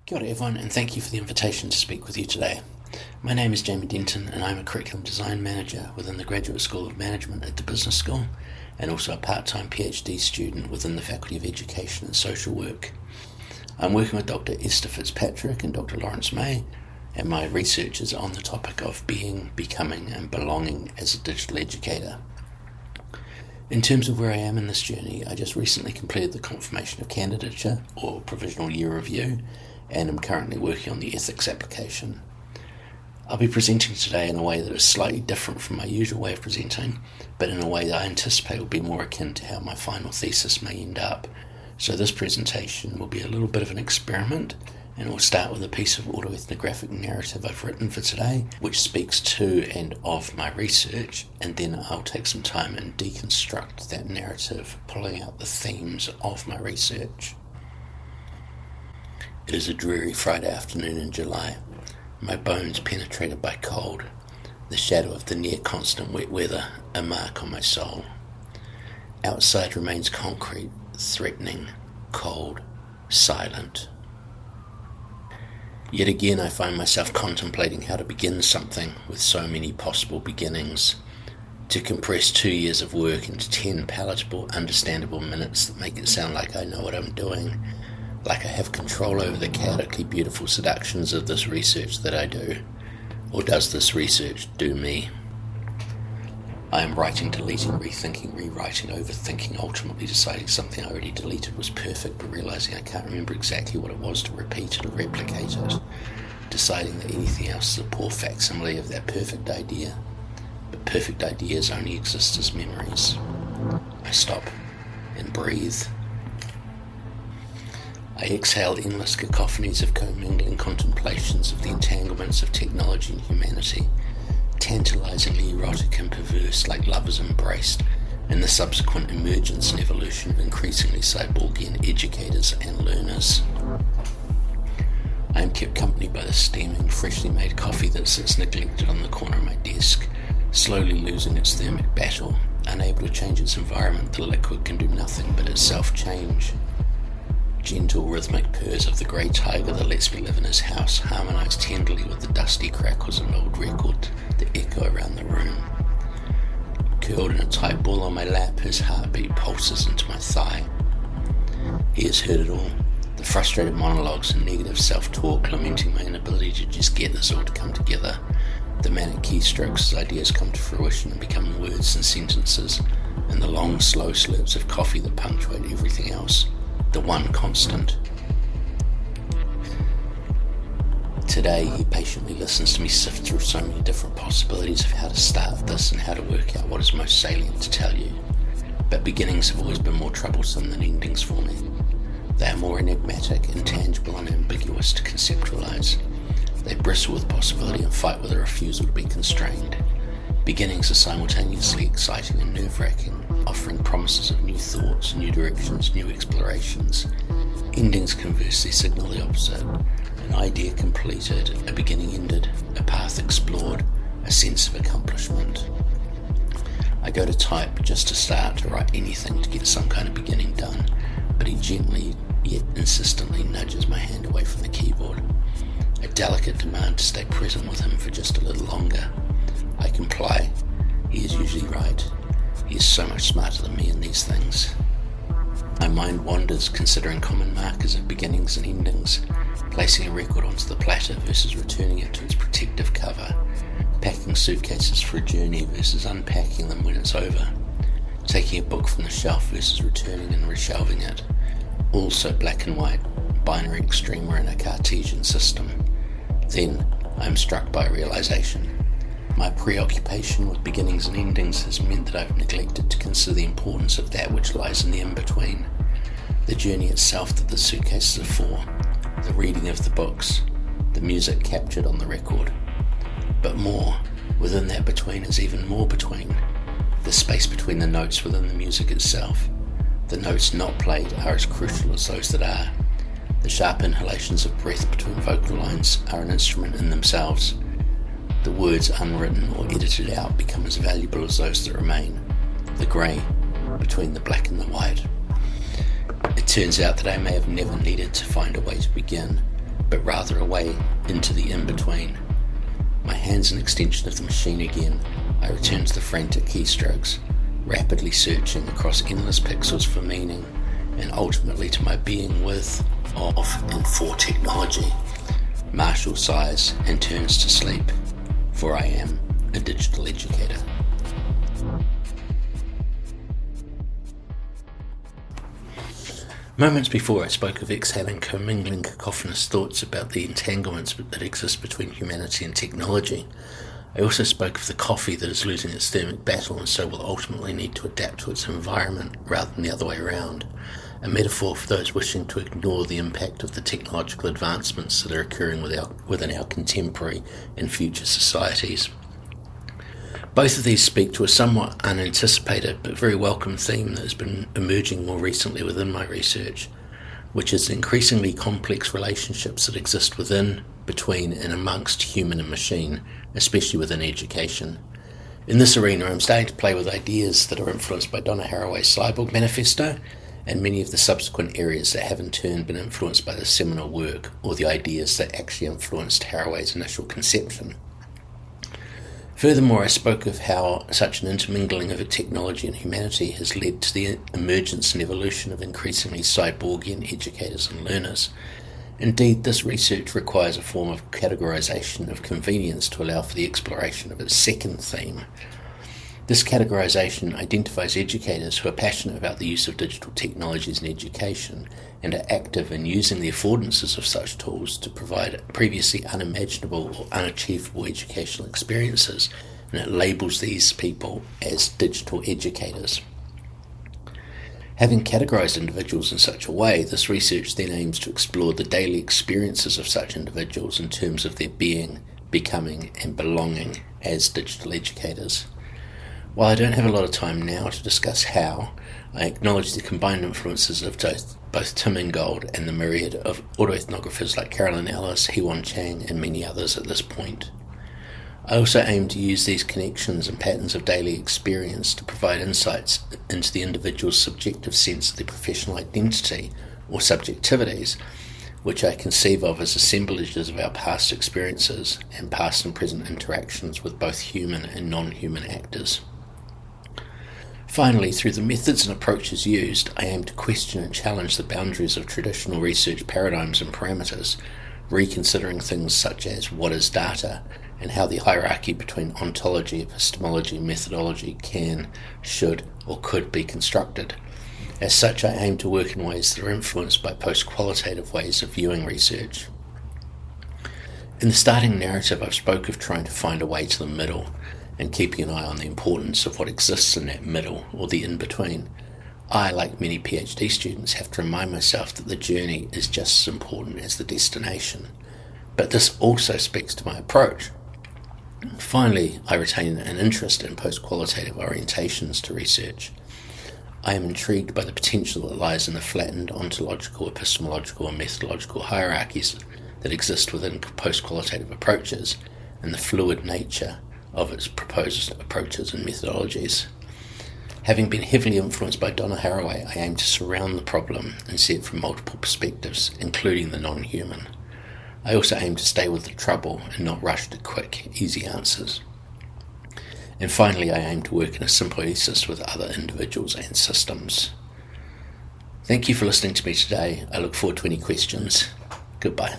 Kia ora everyone, and thank you for the invitation to speak with you today. My name is Jamie Denton and I'm a Curriculum Design Manager within the Graduate School of Management at the Business School and also a part-time PhD student within the Faculty of Education and Social Work. I'm working with Dr. Esther Fitzpatrick and Dr. Lawrence May, and my research is on the topic of being, becoming and belonging as a digital educator. In terms of where I am in this journey, I just recently completed the confirmation of candidature or provisional year review, and I'm currently working on the ethics application. I'll be presenting today in a way that is slightly different from my usual way of presenting, but in a way that I anticipate will be more akin to how my final thesis may end up. So this presentation will be a little bit of an experiment, and we'll start with a piece of autoethnographic narrative I've written for today, which speaks to and of my research, and then I'll take some time and deconstruct that narrative, pulling out the themes of my research. It is a dreary Friday afternoon in July. My bones penetrated by cold, the shadow of the near-constant wet weather, a mark on my soul. Outside remains concrete, threatening, cold, silent. Yet again I find myself contemplating how to begin something with so many possible beginnings, to compress 2 years of work into 10 palatable, understandable minutes that make it sound like I know what I'm doing, like I have control over the chaotically beautiful seductions of this research that I do. Or does this research do me? I am writing, deleting, rethinking, rewriting, overthinking, ultimately deciding something I already deleted was perfect, but realizing I can't remember exactly what it was to repeat it or replicate it. Deciding that anything else is a poor facsimile of that perfect idea. But perfect ideas only exist as memories. I stop and breathe. I exhale endless cacophonies of commingling contemplations of the entanglements of technology and humanity, tantalizingly erotic and perverse like lovers embraced, and the subsequent emergence and evolution of increasingly cyborgian educators and learners. I am kept company by the steaming, freshly made coffee that sits neglected on the corner of my desk, slowly losing its thermic battle. Unable to change its environment, the liquid can do nothing but itself change. Gentle rhythmic purrs of the grey tiger that lets me live in his house harmonise tenderly with the dusty crackles of an old record that echo around the room. Curled in a tight ball on my lap, his heartbeat pulses into my thigh. He has heard it all, the frustrated monologues and negative self-talk lamenting my inability to just get this all to come together, the manic keystrokes as ideas come to fruition and become words and sentences, and the long slow slurps of coffee that punctuate everything else. The one constant. Today, he patiently listens to me sift through so many different possibilities of how to start this and how to work out what is most salient to tell you. But beginnings have always been more troublesome than endings for me. They are more enigmatic, intangible and ambiguous to conceptualize. They bristle with possibility and fight with a refusal to be constrained. Beginnings are simultaneously exciting and nerve-wracking, offering promises of new thoughts, new directions, new explorations. Endings conversely signal the opposite. An idea completed, a beginning ended, a path explored, a sense of accomplishment. I go to type just to start, to write anything, to get some kind of beginning done, but he gently yet insistently nudges my hand away from the keyboard. A delicate demand to stay present with him for just a little longer. I comply. He is usually right. He is so much smarter than me in these things. My mind wanders, considering common markers of beginnings and endings, placing a record onto the platter versus returning it to its protective cover, packing suitcases for a journey versus unpacking them when it's over, taking a book from the shelf versus returning and reshelving it, all so black and white, binary extreme we're in a Cartesian system. Then I am struck by a realization. My preoccupation with beginnings and endings has meant that I've neglected to consider the importance of that which lies in the in-between. The journey itself that the suitcases are for, the reading of the books, the music captured on the record. But more, within that between is even more between. The space between the notes within the music itself. The notes not played are as crucial as those that are. The sharp inhalations of breath between vocal lines are an instrument in themselves. The words unwritten or edited out become as valuable as those that remain, the grey between the black and the white. It turns out that I may have never needed to find a way to begin, but rather a way into the in-between. My hand's an extension of the machine again. I return to the frantic keystrokes, rapidly searching across endless pixels for meaning, and ultimately to my being with, of, and for technology. Marshall sighs and turns to sleep, for I am a digital educator. Moments before I spoke of exhaling commingling cacophonous thoughts about the entanglements that exist between humanity and technology. I also spoke of the coffee that is losing its thermic battle and so will ultimately need to adapt to its environment rather than the other way around. A metaphor for those wishing to ignore the impact of the technological advancements that are occurring within our contemporary and future societies. Both of these speak to a somewhat unanticipated but very welcome theme that has been emerging more recently within my research, which is the increasingly complex relationships that exist within, between and amongst human and machine, especially within education. In this arena, I'm starting to play with ideas that are influenced by Donna Haraway's Cyborg Manifesto and many of the subsequent areas that have in turn been influenced by the seminal work or the ideas that actually influenced Haraway's initial conception. Furthermore, I spoke of how such an intermingling of technology and humanity has led to the emergence and evolution of increasingly cyborgian educators and learners. Indeed, this research requires a form of categorization of convenience to allow for the exploration of its second theme. This categorization identifies educators who are passionate about the use of digital technologies in education and are active in using the affordances of such tools to provide previously unimaginable or unachievable educational experiences, and it labels these people as digital educators. Having categorized individuals in such a way, this research then aims to explore the daily experiences of such individuals in terms of their being, becoming, and belonging as digital educators. While I don't have a lot of time now to discuss how, I acknowledge the combined influences of both Tim Ingold and the myriad of autoethnographers like Carolyn Ellis, Hee-Won Chang, and many others at this point. I also aim to use these connections and patterns of daily experience to provide insights into the individual's subjective sense of their professional identity or subjectivities, which I conceive of as assemblages of our past experiences and past and present interactions with both human and non-human actors. Finally, through the methods and approaches used, I aim to question and challenge the boundaries of traditional research paradigms and parameters, reconsidering things such as what is data and how the hierarchy between ontology, epistemology, and methodology can, should, or could be constructed. As such, I aim to work in ways that are influenced by post-qualitative ways of viewing research. In the starting narrative, I've spoke of trying to find a way to the middle, and keeping an eye on the importance of what exists in that middle, or the in-between. I, like many PhD students, have to remind myself that the journey is just as important as the destination. But this also speaks to my approach. Finally, I retain an interest in post-qualitative orientations to research. I am intrigued by the potential that lies in the flattened ontological, epistemological, and methodological hierarchies that exist within post-qualitative approaches, and the fluid nature of its proposed approaches and methodologies. Having been heavily influenced by Donna Haraway, I aim to surround the problem and see it from multiple perspectives, including the non-human. I also aim to stay with the trouble and not rush to quick, easy answers. And finally, I aim to work in a symbiosis with other individuals and systems. Thank you for listening to me today. I look forward to any questions. Goodbye.